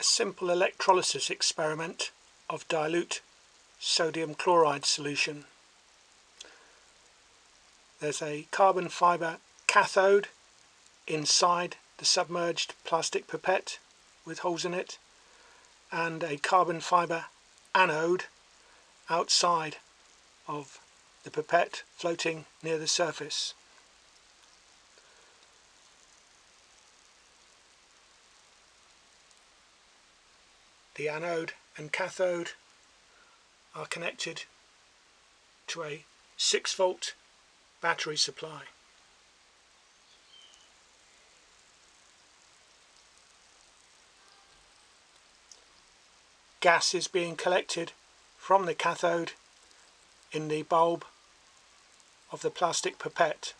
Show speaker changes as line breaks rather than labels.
simple electrolysis experiment of dilute sodium chloride solution. There's a carbon fibre cathode inside the submerged plastic pipette with holes in it, and a carbon fibre anode outside of the pipette floating near the surface. The anode and cathode are connected to a 6-volt battery supply. Gas is being collected from the cathode in the bulb of the plastic pipette.